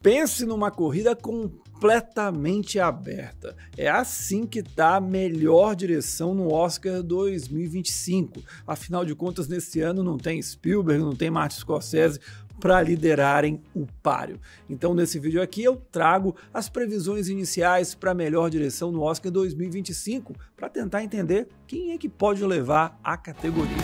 Pense numa corrida completamente aberta. É assim que tá a melhor direção no Oscar 2025. Afinal de contas, nesse ano não tem Spielberg, não tem Martin Scorsese para liderarem o páreo. Então, nesse vídeo aqui, eu trago as previsões iniciais para a melhor direção no Oscar 2025, para tentar entender quem é que pode levar a categoria.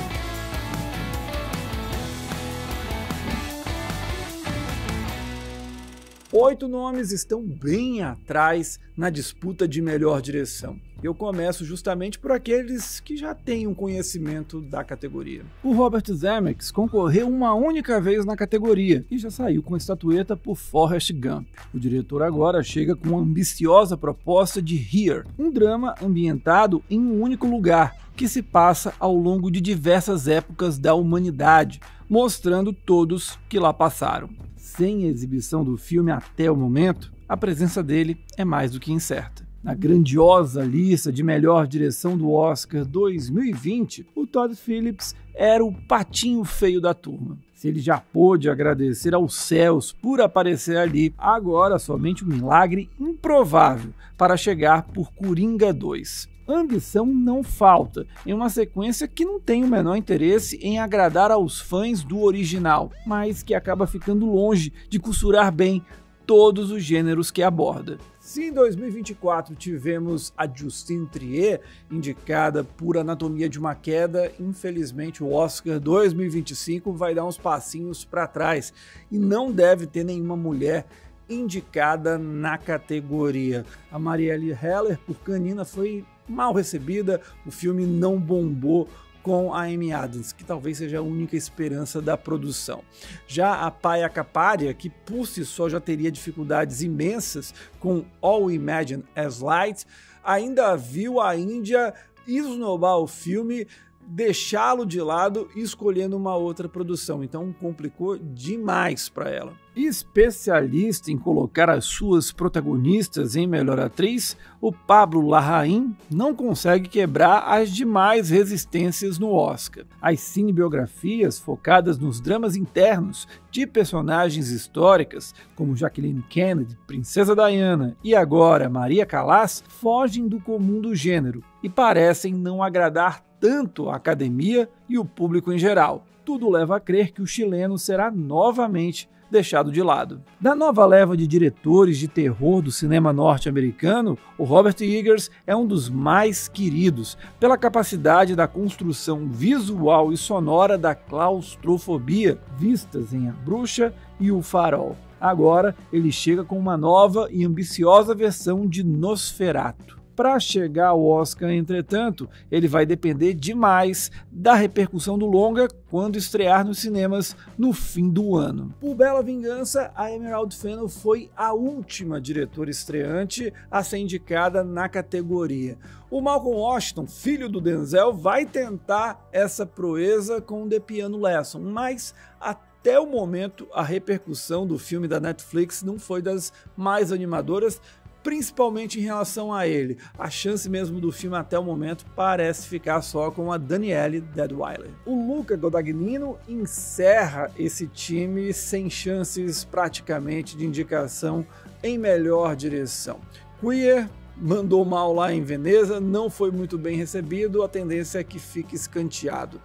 8 nomes estão bem atrás na disputa de melhor direção. Eu começo justamente por aqueles que já têm um conhecimento da categoria. O Robert Zemeckis concorreu uma única vez na categoria e já saiu com a estatueta por Forrest Gump. O diretor agora chega com uma ambiciosa proposta de Here, um drama ambientado em um único lugar, que se passa ao longo de diversas épocas da humanidade, mostrando todos que lá passaram. Sem a exibição do filme até o momento, a presença dele é mais do que incerta. Na grandiosa lista de melhor direção do Oscar 2020, o Todd Phillips era o patinho feio da turma. Se ele já pôde agradecer aos céus por aparecer ali, agora somente um milagre improvável para chegar por Coringa 2. Ambição não falta em uma sequência que não tem o menor interesse em agradar aos fãs do original, mas que acaba ficando longe de costurar bem todos os gêneros que aborda. Se em 2024 tivemos a Justine Triet indicada por Anatomia de uma Queda, infelizmente o Oscar 2025 vai dar uns passinhos para trás e não deve ter nenhuma mulher indicada na categoria. A Marielle Heller por Canina foi mal recebida, o filme não bombou com a Amy Adams, que talvez seja a única esperança da produção. Já a Paya Kapadia, que por si só já teria dificuldades imensas com All We Imagine as Light, ainda viu a Índia esnobar o filme, deixá-lo de lado e escolhendo uma outra produção, então complicou demais para ela. Especialista em colocar as suas protagonistas em melhor atriz, o Pablo Larraín não consegue quebrar as demais resistências no Oscar. As cinebiografias focadas nos dramas internos de personagens históricas, como Jacqueline Kennedy, Princesa Diana e agora Maria Callas, fogem do comum do gênero e parecem não agradar tanto a academia e o público em geral. Tudo leva a crer que o chileno será novamente deixado de lado. Da nova leva de diretores de terror do cinema norte-americano, o Robert Eggers é um dos mais queridos pela capacidade da construção visual e sonora da claustrofobia vistas em A Bruxa e O Farol. Agora ele chega com uma nova e ambiciosa versão de Nosferatu. Para chegar ao Oscar, entretanto, ele vai depender demais da repercussão do longa quando estrear nos cinemas no fim do ano. Por Bela Vingança, a Emerald Fennell foi a última diretora estreante a ser indicada na categoria. O Malcolm Washington, filho do Denzel, vai tentar essa proeza com The Piano Lesson, mas até o momento a repercussão do filme da Netflix não foi das mais animadoras, principalmente em relação a ele. A chance mesmo do filme até o momento parece ficar só com a Danielle Deadwyler. O Luca Guadagnino encerra esse time sem chances praticamente de indicação em melhor direção. Queer mandou mal lá em Veneza, não foi muito bem recebido, a tendência é que fique escanteado.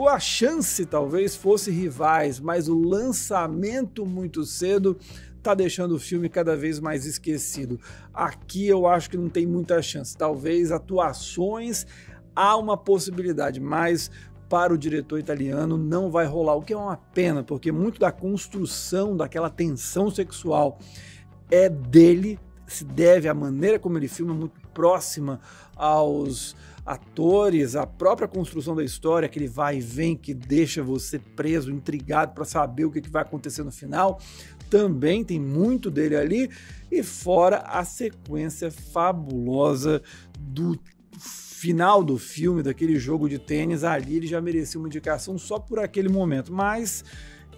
A chance talvez fosse Rivais, mas o lançamento muito cedo tá deixando o filme cada vez mais esquecido. Aqui eu acho que não tem muita chance. Talvez atuações há uma possibilidade, mas para o diretor italiano não vai rolar, o que é uma pena, porque muito da construção daquela tensão sexual é dele, se deve à maneira como ele filma, muito próxima aos atores, a própria construção da história, aquele vai e vem que deixa você preso, intrigado para saber o que vai acontecer no final, também tem muito dele ali, e fora a sequência fabulosa do final do filme, daquele jogo de tênis, ali ele já merecia uma indicação só por aquele momento, mas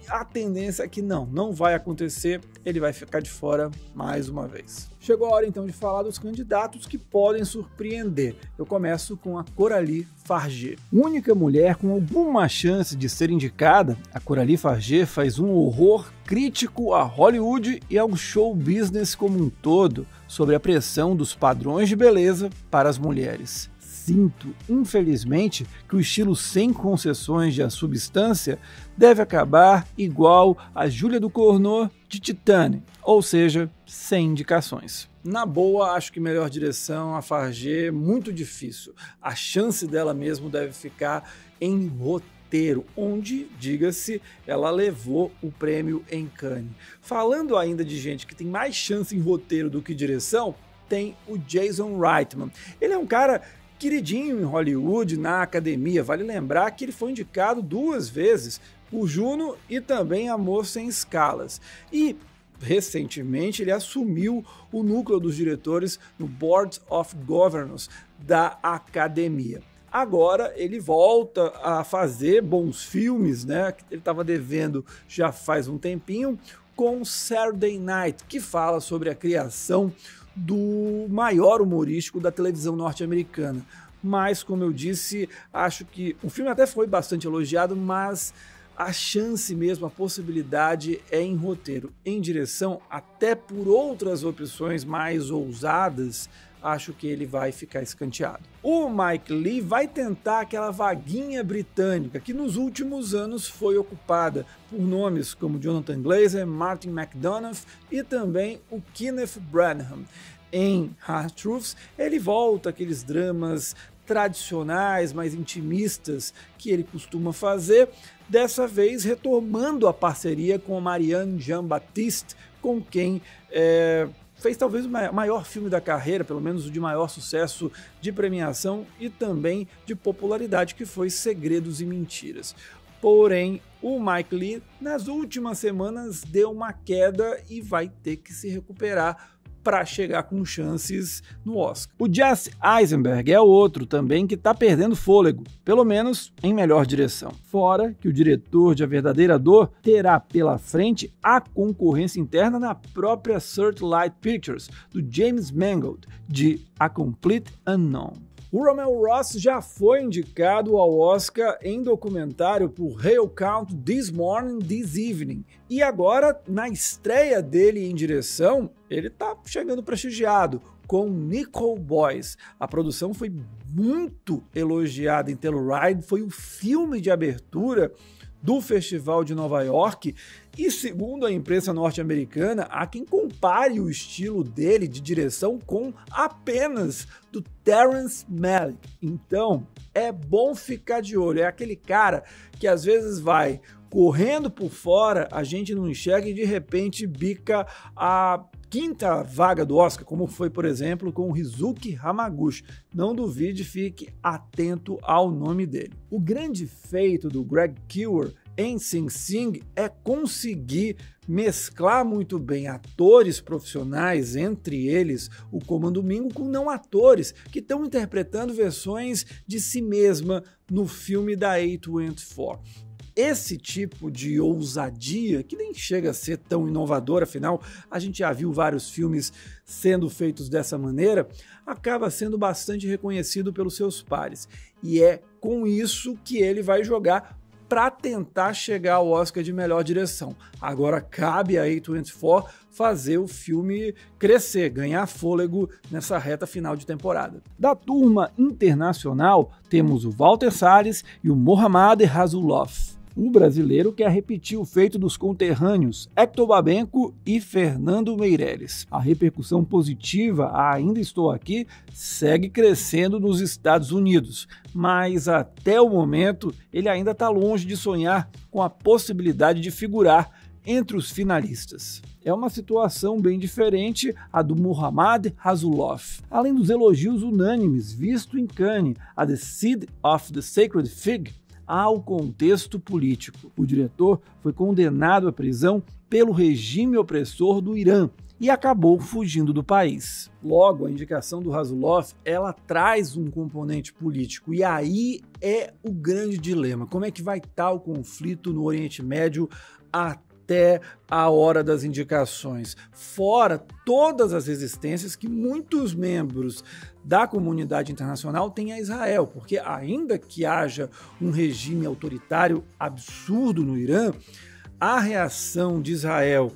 a tendência é que não vai acontecer, ele vai ficar de fora mais uma vez. Chegou a hora então de falar dos candidatos que podem surpreender. Eu começo com a Coralie Farger. Única mulher com alguma chance de ser indicada, a Coralie Farger faz um horror crítico a Hollywood e ao show business como um todo sobre a pressão dos padrões de beleza para as mulheres. Sinto, infelizmente, que o estilo sem concessões de A Substância deve acabar igual a Júlia Ducournau de Titanic, ou seja, sem indicações. Na boa, acho que melhor direção a Farger muito difícil. A chance dela mesmo deve ficar em roteiro, onde, diga-se, ela levou o prêmio em Cannes. Falando ainda de gente que tem mais chance em roteiro do que direção, tem o Jason Reitman. Ele é um cara queridinho em Hollywood, na academia. Vale lembrar que ele foi indicado 2 vezes por Juno e também Amor Sem Escalas. E recentemente ele assumiu o núcleo dos diretores no Board of Governors da academia. Agora ele volta a fazer bons filmes, né? Ele estava devendo já faz um tempinho, com Saturday Night, que fala sobre a criação do maior humorístico da televisão norte-americana. Mas, como eu disse, acho que o filme até foi bastante elogiado, mas a chance mesmo, a possibilidade é em roteiro. Em direção, até por outras opções mais ousadas, acho que ele vai ficar escanteado. O Mike Leigh vai tentar aquela vaguinha britânica que nos últimos anos foi ocupada por nomes como Jonathan Glazer, Martin McDonagh e também o Kenneth Branagh. Em Hard Truths, ele volta aqueles dramas tradicionais, mais intimistas que ele costuma fazer, dessa vez retomando a parceria com Marianne Jean-Baptiste, com quem fez talvez o maior filme da carreira, pelo menos o de maior sucesso de premiação e também de popularidade, que foi Segredos e Mentiras. Porém, o Mike Leigh, nas últimas semanas, deu uma queda e vai ter que se recuperar para chegar com chances no Oscar. O Jesse Eisenberg é outro também que está perdendo fôlego, pelo menos em melhor direção. Fora que o diretor de A Verdadeira Dor terá pela frente a concorrência interna na própria Searchlight Pictures, do James Mangold, de A Complete Unknown. O Romeo Ross já foi indicado ao Oscar em documentário por Hail Count This Morning, This Evening. E agora, na estreia dele em direção, ele tá chegando prestigiado com Nickel Boys. A produção foi muito elogiada em Telluride, foi o filme de abertura do Festival de Nova York e, segundo a imprensa norte-americana, há quem compare o estilo dele de direção com apenas do Terrence Malick. Então, é bom ficar de olho. É aquele cara que às vezes vai correndo por fora, a gente não enxerga e de repente bica a 5ª vaga do Oscar, como foi, por exemplo, com o Rizuki Hamaguchi. Não duvide, fique atento ao nome dele. O grande feito do Greg Kinnear em Sing Sing é conseguir mesclar muito bem atores profissionais, entre eles o Colman Domingo, com não atores que estão interpretando versões de si mesma no filme da A24. Esse tipo de ousadia, que nem chega a ser tão inovador, afinal, a gente já viu vários filmes sendo feitos dessa maneira, acaba sendo bastante reconhecido pelos seus pares. E é com isso que ele vai jogar para tentar chegar ao Oscar de melhor direção. Agora cabe a A24 fazer o filme crescer, ganhar fôlego nessa reta final de temporada. Da turma internacional, temos o Walter Salles e o Mohammad Rasulov. O brasileiro quer repetir o feito dos conterrâneos Hector Babenco e Fernando Meirelles. A repercussão positiva a Ainda Estou Aqui segue crescendo nos Estados Unidos, mas até o momento ele ainda está longe de sonhar com a possibilidade de figurar entre os finalistas. É uma situação bem diferente a do Mohammad Rasulov. Além dos elogios unânimes visto em Cannes a The Seed of the Sacred Fig, há o contexto político. O diretor foi condenado à prisão pelo regime opressor do Irã e acabou fugindo do país. Logo, a indicação do Rasulov, ela traz um componente político, e aí é o grande dilema. Como é que vai estar o conflito no Oriente Médio até a hora das indicações, fora todas as resistências que muitos membros da comunidade internacional têm a Israel, porque ainda que haja um regime autoritário absurdo no Irã, a reação de Israel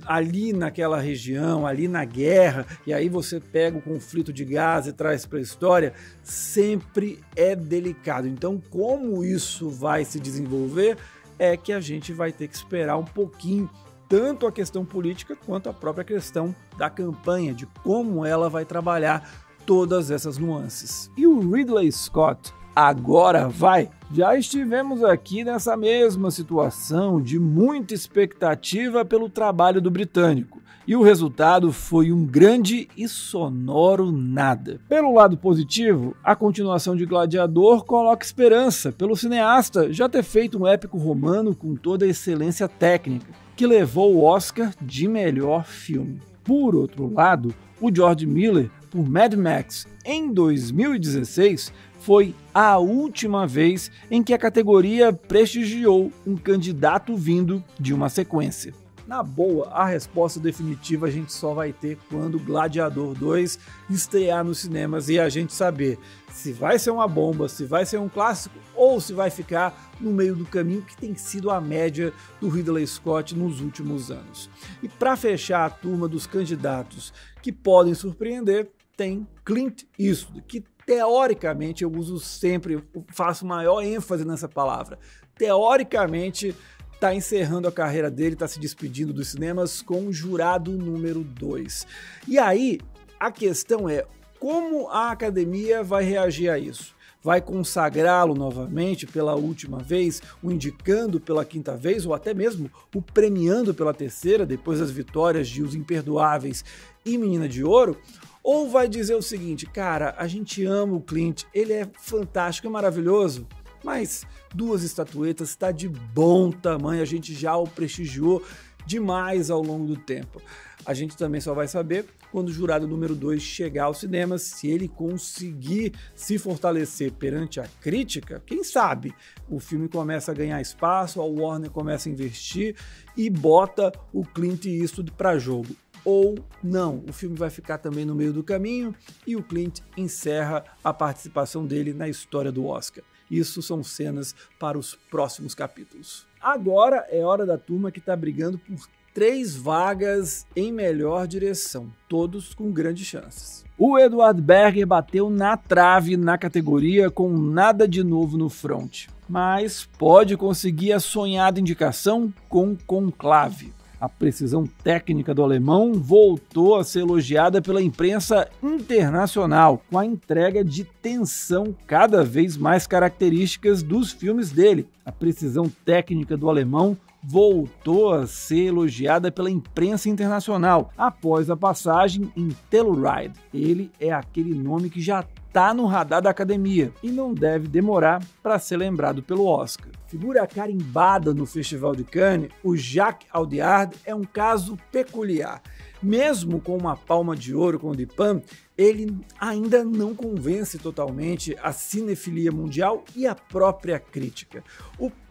ali naquela região, ali na guerra, e aí você pega o conflito de Gaza e traz para a história, sempre é delicado. Então, como isso vai se desenvolver, é que a gente vai ter que esperar um pouquinho, tanto a questão política quanto a própria questão da campanha, de como ela vai trabalhar todas essas nuances. E o Ridley Scott agora vai? Já estivemos aqui nessa mesma situação de muita expectativa pelo trabalho do britânico, e o resultado foi um grande e sonoro nada. Pelo lado positivo, a continuação de Gladiador coloca esperança pelo cineasta já ter feito um épico romano com toda a excelência técnica, que levou o Oscar de melhor filme. Por outro lado, o George Miller, por Mad Max, em 2016, foi a última vez em que a categoria prestigiou um candidato vindo de uma sequência. Na boa, a resposta definitiva a gente só vai ter quando Gladiador 2 estrear nos cinemas e a gente saber se vai ser uma bomba, se vai ser um clássico ou se vai ficar no meio do caminho, que tem sido a média do Ridley Scott nos últimos anos. E para fechar a turma dos candidatos que podem surpreender, tem Clint Eastwood, que teoricamente, eu uso sempre, faço maior ênfase nessa palavra, teoricamente está encerrando a carreira dele, está se despedindo dos cinemas com o Jurado número 2. E aí, a questão é, como a academia vai reagir a isso? Vai consagrá-lo novamente pela última vez, o indicando pela quinta vez, ou até mesmo o premiando pela terceira, depois das vitórias de Os Imperdoáveis e Menina de Ouro? Ou vai dizer o seguinte, cara, a gente ama o Clint, ele é fantástico, é maravilhoso, mas 2 estatuetas está de bom tamanho, a gente já o prestigiou demais ao longo do tempo. A gente também só vai saber quando o Jurado número 2 chegar aos cinemas, se ele conseguir se fortalecer perante a crítica, quem sabe o filme começa a ganhar espaço, a Warner começa a investir e bota o Clint Eastwood para jogo. Ou não, o filme vai ficar também no meio do caminho e o Clint encerra a participação dele na história do Oscar. Isso são cenas para os próximos capítulos. Agora é hora da turma que está brigando por 3 vagas em melhor direção, todos com grandes chances. O Edward Berger bateu na trave na categoria com nada de novo no front, mas pode conseguir a sonhada indicação com Conclave. A precisão técnica do alemão voltou a ser elogiada pela imprensa internacional, com a entrega de tensão cada vez mais características dos filmes dele. A precisão técnica do alemão voltou a ser elogiada pela imprensa internacional após a passagem em Telluride. Ele é aquele nome que já está no radar da academia e não deve demorar para ser lembrado pelo Oscar. Figura carimbada no Festival de Cannes, o Jacques Audiard é um caso peculiar. Mesmo com uma palma de ouro com o Dupin, ele ainda não convence totalmente a cinefilia mundial e a própria crítica.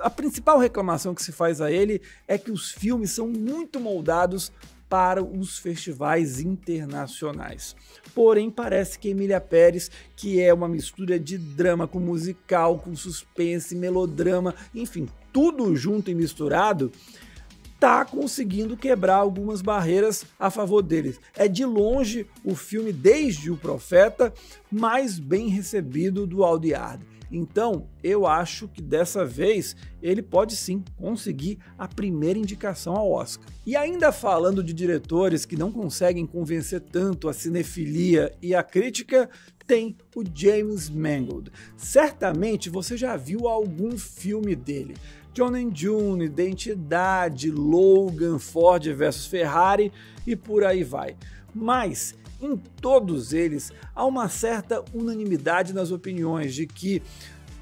A principal reclamação que se faz a ele é que os filmes são muito moldados para os festivais internacionais. Porém, parece que Emília Pérez, que é uma mistura de drama com musical, com suspense, melodrama, enfim, tudo junto e misturado, tá conseguindo quebrar algumas barreiras a favor deles. É de longe o filme, desde O Profeta, mais bem recebido do Audiard. Então, eu acho que dessa vez ele pode sim conseguir a primeira indicação ao Oscar. E ainda falando de diretores que não conseguem convencer tanto a cinefilia e a crítica, tem o James Mangold. Certamente você já viu algum filme dele. John and June, Identidade, Logan, Ford vs Ferrari e por aí vai. Mas em todos eles há uma certa unanimidade nas opiniões de que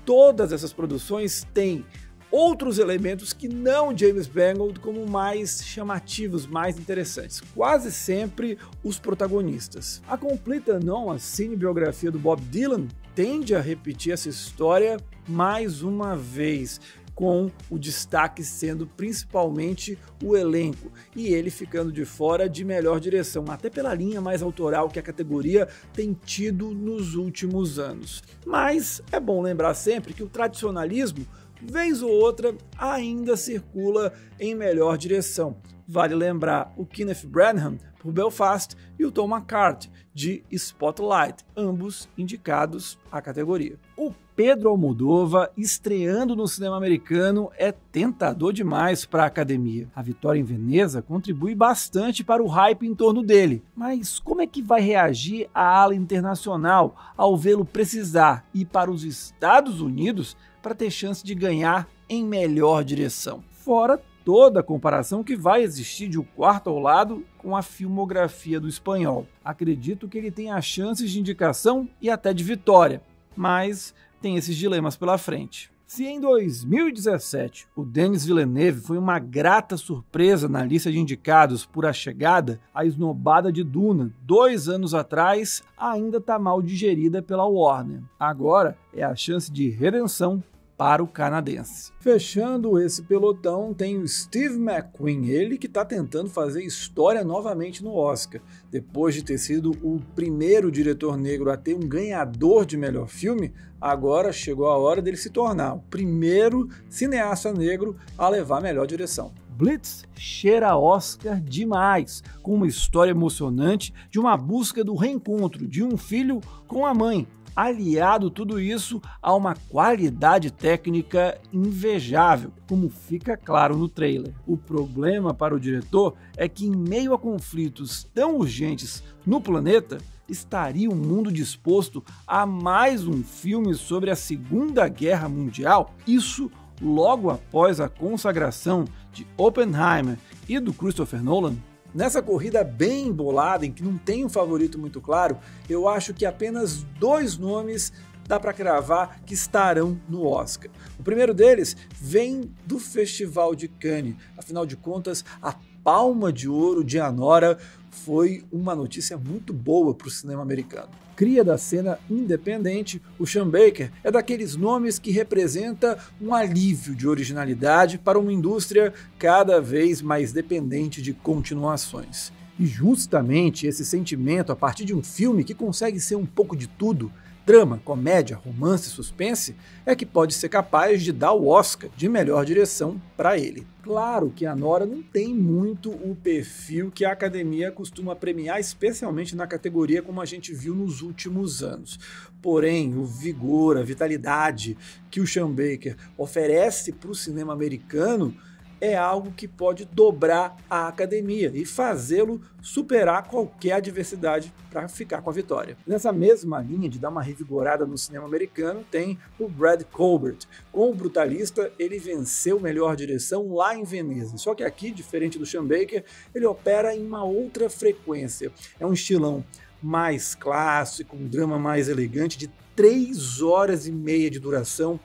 todas essas produções têm outros elementos que não James Mangold como mais chamativos, mais interessantes. Quase sempre os protagonistas. A Complete Unknown, a cinebiografia do Bob Dylan, tende a repetir essa história mais uma vez. com o destaque sendo principalmente o elenco e ele ficando de fora de melhor direção, até pela linha mais autoral que a categoria tem tido nos últimos anos. Mas é bom lembrar sempre que o tradicionalismo, vez ou outra, ainda circula em melhor direção. Vale lembrar o Kenneth Branagh por Belfast e o Tom McCarthy de Spotlight, ambos indicados à categoria. O Pedro Almodóvar estreando no cinema americano é tentador demais para a academia. A vitória em Veneza contribui bastante para o hype em torno dele, mas como é que vai reagir a ala internacional ao vê-lo precisar ir para os Estados Unidos para ter chance de ganhar em melhor direção? Fora toda a comparação que vai existir de O Quarto ao Lado com a filmografia do espanhol. Acredito que ele tenha chances de indicação e até de vitória, mas tem esses dilemas pela frente. Se em 2017 o Denis Villeneuve foi uma grata surpresa na lista de indicados por A Chegada, a esnobada de Duna, 2 anos atrás, ainda está mal digerida pela Warner. Agora é a chance de redenção para o canadense. Fechando esse pelotão tem o Steve McQueen, ele que está tentando fazer história novamente no Oscar. Depois de ter sido o primeiro diretor negro a ter um ganhador de melhor filme, agora chegou a hora dele se tornar o primeiro cineasta negro a levar a melhor direção. Blitz cheira Oscar demais, com uma história emocionante de uma busca do reencontro de um filho com a mãe, aliado tudo isso a uma qualidade técnica invejável, como fica claro no trailer. O problema para o diretor é que, em meio a conflitos tão urgentes no planeta, estaria o mundo disposto a mais um filme sobre a Segunda Guerra Mundial? Isso logo após a consagração de Oppenheimer e do Christopher Nolan? Nessa corrida bem embolada, em que não tem um favorito muito claro, eu acho que apenas 2 nomes dá para cravar que estarão no Oscar. O primeiro deles vem do Festival de Cannes. Afinal de contas, a Palma de Ouro de Anora foi uma notícia muito boa para o cinema americano. Cria da cena independente, o Sean Baker é daqueles nomes que representa um alívio de originalidade para uma indústria cada vez mais dependente de continuações. E justamente esse sentimento a partir de um filme que consegue ser um pouco de tudo, drama, comédia, romance e suspense, é que pode ser capaz de dar o Oscar de melhor direção para ele. Claro que Anora não tem muito o perfil que a academia costuma premiar, especialmente na categoria como a gente viu nos últimos anos. Porém, o vigor, a vitalidade que o Sean Baker oferece para o cinema americano é algo que pode dobrar a academia e fazê-lo superar qualquer adversidade para ficar com a vitória. Nessa mesma linha de dar uma revigorada no cinema americano, tem o Brad Colbert. Com o Brutalista, ele venceu melhor direção lá em Veneza. Só que aqui, diferente do Sean Baker, ele opera em uma outra frequência. É um estilão mais clássico, um drama mais elegante, de 3 horas e meia de duração,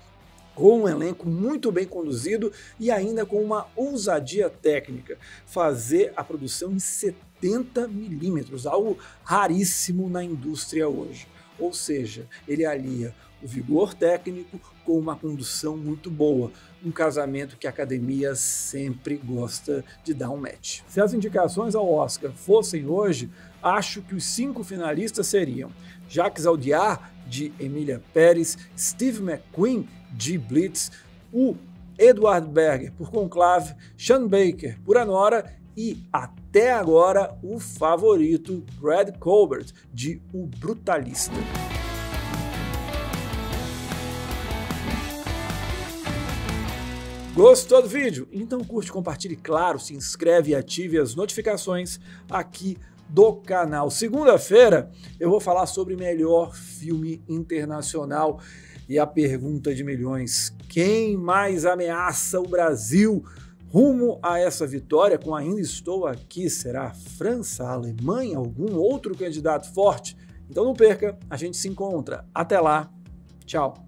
com um elenco muito bem conduzido e ainda com uma ousadia técnica. Fazer a produção em 70mm, algo raríssimo na indústria hoje. Ou seja, ele alia o vigor técnico com uma condução muito boa, um casamento que a academia sempre gosta de dar um match. Se as indicações ao Oscar fossem hoje, acho que os 5 finalistas seriam Jacques Audiard, de Emília Pérez, Steve McQueen, de Blitz, o Edward Berger, por Conclave, Sean Baker, por Anora e, até agora, o favorito Brad Colbert, de O Brutalista. Gostou do vídeo? Então curte, compartilhe, claro, se inscreve e ative as notificações aqui do canal. Segunda-feira eu vou falar sobre melhor filme internacional e a pergunta de milhões: quem mais ameaça o Brasil rumo a essa vitória com Ainda Estou Aqui? Será a França, a Alemanha, algum outro candidato forte? Então não perca, a gente se encontra. Até lá, tchau!